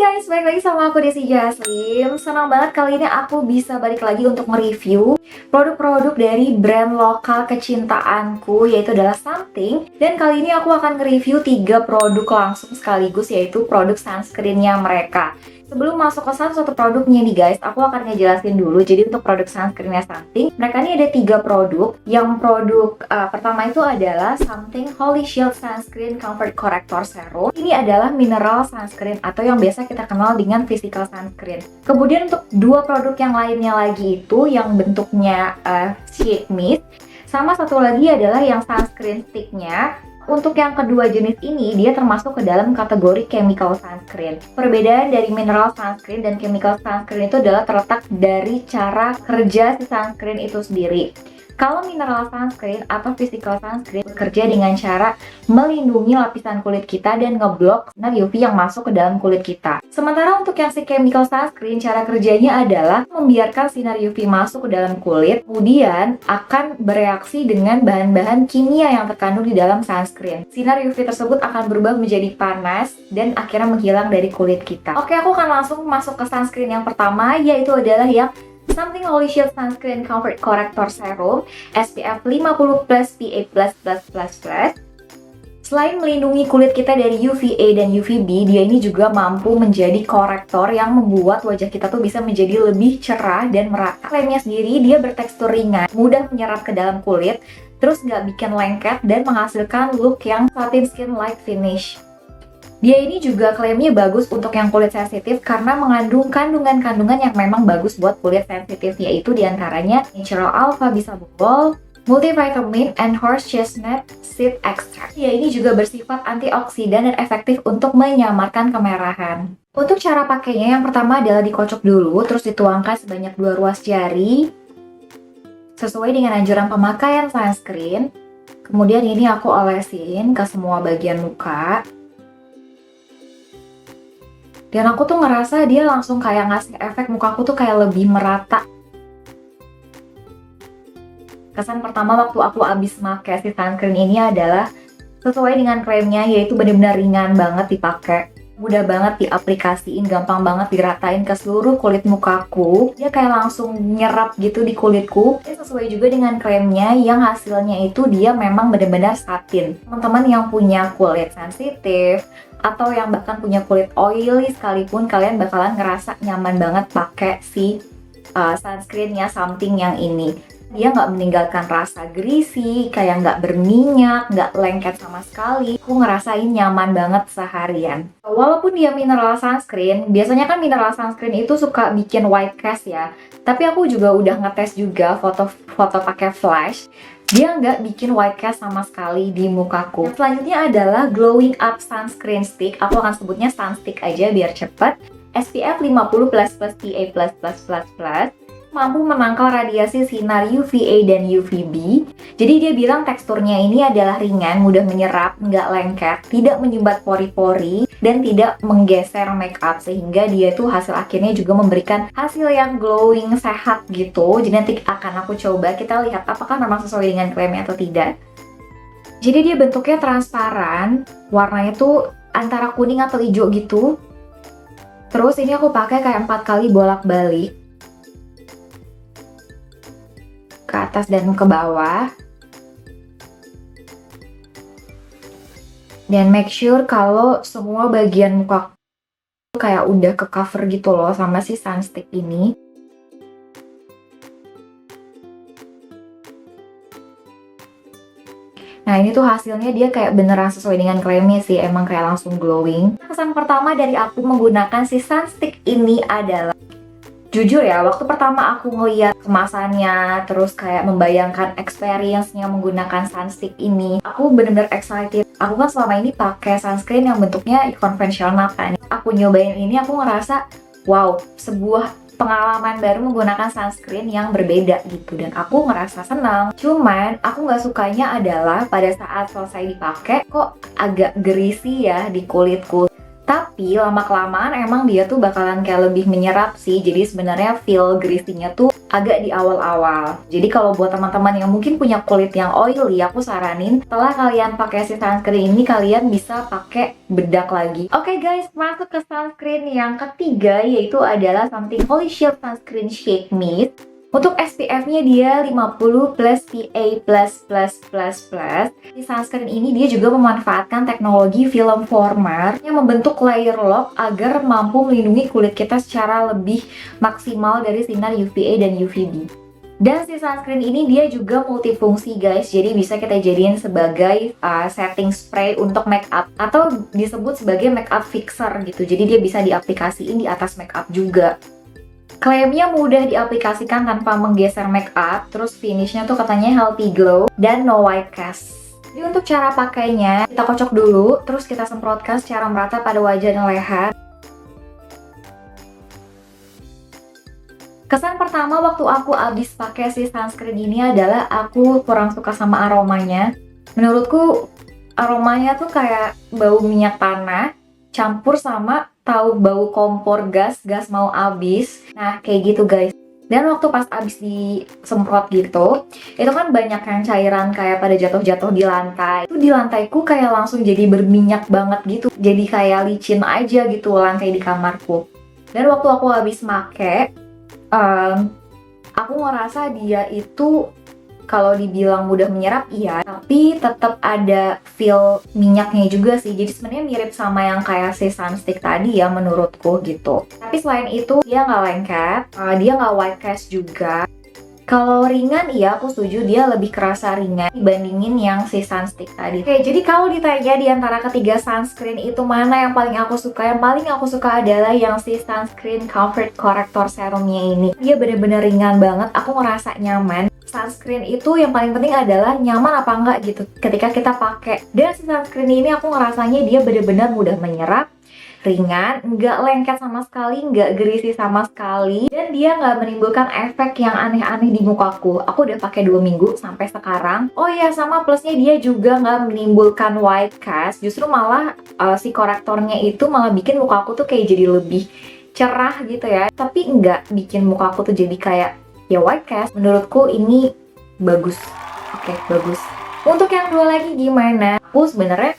guys, balik lagi sama aku Desi Jaslim. Senang banget kali ini aku bisa balik lagi untuk mereview produk-produk dari brand lokal kecintaanku, yaitu adalah Something. Dan kali ini aku akan nge-review 3 produk langsung sekaligus, yaitu produk sunscreennya mereka. Sebelum masuk ke satu produknya nih guys, aku akan ngejelasin dulu. Jadi untuk produk sunscreennya Something, mereka ini ada 3 produk. Yang produk pertama itu adalah Something Holy Shield Sunscreen Comfort Corrector Serum. Ini adalah mineral sunscreen atau yang biasa kita kenal dengan physical sunscreen. Kemudian untuk 2 produk yang lainnya lagi itu yang bentuknya sheet mist, sama satu lagi adalah yang sunscreen sticknya. Untuk yang kedua jenis ini, dia termasuk ke dalam kategori chemical sunscreen. Perbedaan dari mineral sunscreen dan chemical sunscreen itu adalah terletak dari cara kerja si sunscreen itu sendiri. Kalau mineral sunscreen atau physical sunscreen bekerja dengan cara melindungi lapisan kulit kita dan ngeblok sinar UV yang masuk ke dalam kulit kita. Sementara untuk yang si chemical sunscreen, cara kerjanya adalah membiarkan sinar UV masuk ke dalam kulit, kemudian akan bereaksi dengan bahan-bahan kimia yang terkandung di dalam sunscreen. Sinar UV tersebut akan berubah menjadi panas dan akhirnya menghilang dari kulit kita. Oke, aku akan langsung masuk ke sunscreen yang pertama, yaitu adalah yang Something Holy Shield Sunscreen Comfort Corrector Serum SPF 50+ PA++++. Selain melindungi kulit kita dari UVA dan UVB, dia ini juga mampu menjadi korektor yang membuat wajah kita tuh bisa menjadi lebih cerah dan merata. Klaimnya sendiri, dia bertekstur ringan, mudah menyerap ke dalam kulit, terus nggak bikin lengket dan menghasilkan look yang satin skin-like finish. Dia ini juga klaimnya bagus untuk yang kulit sensitif karena mengandung kandungan-kandungan yang memang bagus buat kulit sensitif, yaitu diantaranya natural alpha bisabolol, multivitamin, and horse chestnut seed extract. Dia ini juga bersifat antioksidan dan efektif untuk menyamarkan kemerahan. Untuk cara pakainya, yang pertama adalah dikocok dulu, terus dituangkan sebanyak 2 ruas jari sesuai dengan anjuran pemakaian sunscreen. Kemudian ini aku olesin ke semua bagian muka. Dan aku tuh ngerasa dia langsung kayak ngasih efek mukaku tuh kayak lebih merata. Kesan pertama waktu aku abis pakai si sunscreen ini adalah sesuai dengan klaimnya, yaitu benar-benar ringan banget dipakai, mudah banget diaplikasiin, gampang banget diratain ke seluruh kulit mukaku. Dia kayak langsung nyerap gitu di kulitku. Dia sesuai juga dengan klaimnya yang hasilnya itu dia memang benar-benar satin. Teman-teman yang punya kulit sensitif atau yang bahkan punya kulit oily sekalipun, kalian bakalan ngerasa nyaman banget pakai si sunscreennya Something yang ini. Dia nggak meninggalkan rasa greasy, kayak nggak berminyak, nggak lengket sama sekali. Aku ngerasain nyaman banget seharian. Walaupun dia mineral sunscreen, biasanya kan mineral sunscreen itu suka bikin white cast ya. Tapi aku juga udah ngetes juga foto pakai flash. Dia nggak bikin white cast sama sekali di mukaku. Yang selanjutnya adalah Glowing Up Sunscreen Stick. Aku akan sebutnya Sunstick aja biar cepet. SPF 50+ PA++++. Mampu menangkal radiasi sinar UVA dan UVB. Jadi dia bilang teksturnya ini adalah ringan, mudah menyerap, nggak lengket, tidak menyumbat pori-pori, dan tidak menggeser makeup, sehingga dia tuh hasil akhirnya juga memberikan hasil yang glowing, sehat gitu. Jadi nanti akan aku coba, kita lihat apakah memang sesuai dengan klaimnya atau tidak. Jadi dia bentuknya transparan, warnanya tuh antara kuning atau hijau gitu. Terus ini aku pakai kayak 4 kali bolak-balik ke atas dan ke bawah. Dan make sure kalau semua bagian muka kayak udah ke cover gitu loh sama si sunstick ini. Nah ini tuh hasilnya dia kayak beneran sesuai dengan klaimnya sih, emang kayak langsung glowing. Kesan pertama dari aku menggunakan si sunstick ini adalah, jujur ya, waktu pertama aku ngeliat kemasannya, terus kayak membayangkan experience-nya menggunakan sunstick ini, aku bener-bener excited. Aku kan selama ini pakai sunscreen yang bentuknya konvensional kan. Aku nyobain ini, aku ngerasa, wow, sebuah pengalaman baru menggunakan sunscreen yang berbeda gitu. Dan aku ngerasa senang. Cuman, aku nggak sukanya adalah pada saat selesai dipakai, kok agak greasy ya di kulitku. Tapi lama-kelamaan emang dia tuh bakalan kayak lebih menyerap sih. Jadi sebenarnya feel greasy-nya tuh agak di awal-awal. Jadi kalau buat teman-teman yang mungkin punya kulit yang oily, aku saranin setelah kalian pakai si sunscreen ini, kalian bisa pakai bedak lagi. Oke guys, masuk ke sunscreen yang ketiga, yaitu adalah Something Holy Shield Sunscreen Shake Mist. Untuk SPF-nya dia 50 plus PA++++. Di sunscreen ini dia juga memanfaatkan teknologi film former yang membentuk layer lock agar mampu melindungi kulit kita secara lebih maksimal dari sinar UVA dan UVB. Dan si sunscreen ini dia juga multifungsi guys, jadi bisa kita jadiin sebagai setting spray untuk makeup atau disebut sebagai makeup fixer gitu. Jadi dia bisa diaplikasiin di atas makeup juga. Klaimnya mudah diaplikasikan tanpa menggeser makeup, terus finishnya tuh katanya healthy glow dan no white cast. Jadi untuk cara pakainya, kita kocok dulu, terus kita semprotkan secara merata pada wajah dan leher. Kesan pertama waktu aku abis pakai si sunscreen ini adalah aku kurang suka sama aromanya. Menurutku aromanya tuh kayak bau minyak tanah campur sama bau kompor gas mau habis. Nah kayak gitu guys. Dan waktu pas abis disemprot gitu, itu kan banyak yang cairan kayak pada jatuh-jatuh di lantai. Itu di lantaiku kayak langsung jadi berminyak banget gitu. Jadi kayak licin aja gitu lantai di kamarku. Dan waktu aku habis make, aku ngerasa dia itu kalau dibilang mudah menyerap iya, tapi tetap ada feel minyaknya juga sih. Jadi sebenarnya mirip sama yang kayak si sunstick tadi ya menurutku gitu. Tapi selain itu dia nggak lengket, dia nggak white cast juga. Kalau ringan, iya aku setuju dia lebih kerasa ringan dibandingin yang si sunstick tadi. Oke, jadi kalau ditanya di antara ketiga sunscreen itu mana yang paling aku suka? Yang paling aku suka adalah yang si sunscreen comfort corrector serumnya ini. Dia bener-bener ringan banget, aku ngerasa nyaman. Sunscreen itu yang paling penting adalah nyaman apa enggak gitu ketika kita pakai. Dan si sunscreen ini aku ngerasanya dia bener-bener mudah menyerap, ringan, nggak lengket sama sekali, nggak greasy sama sekali, dan dia nggak menimbulkan efek yang aneh-aneh di mukaku. Aku udah pakai 2 minggu sampai sekarang. Oh iya, sama plusnya dia juga nggak menimbulkan white cast, justru malah si korektornya itu malah bikin mukaku tuh kayak jadi lebih cerah gitu ya, tapi nggak bikin mukaku tuh jadi kayak ya white cast. Menurutku ini bagus. Oke, bagus. Untuk yang dua lagi gimana? Aku sebenarnya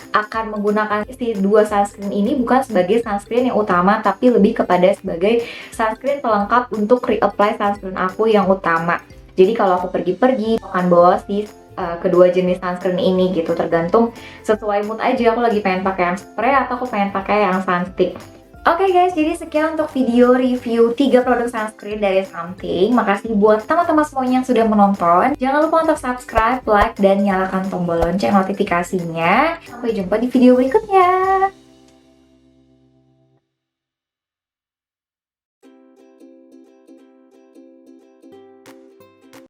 akan menggunakan si dua sunscreen ini bukan sebagai sunscreen yang utama, tapi lebih kepada sebagai sunscreen pelengkap untuk reapply sunscreen aku yang utama. Jadi kalau aku pergi-pergi akan bawa si kedua jenis sunscreen ini gitu, tergantung sesuai mood aja. Aku lagi pengen pakai yang spray atau aku pengen pakai yang sunstick. Oke guys, jadi sekian untuk video review 3 produk sunscreen dari Something. Makasih buat teman-teman semuanya yang sudah menonton. Jangan lupa untuk subscribe, like, dan nyalakan tombol lonceng notifikasinya. Sampai jumpa di video berikutnya.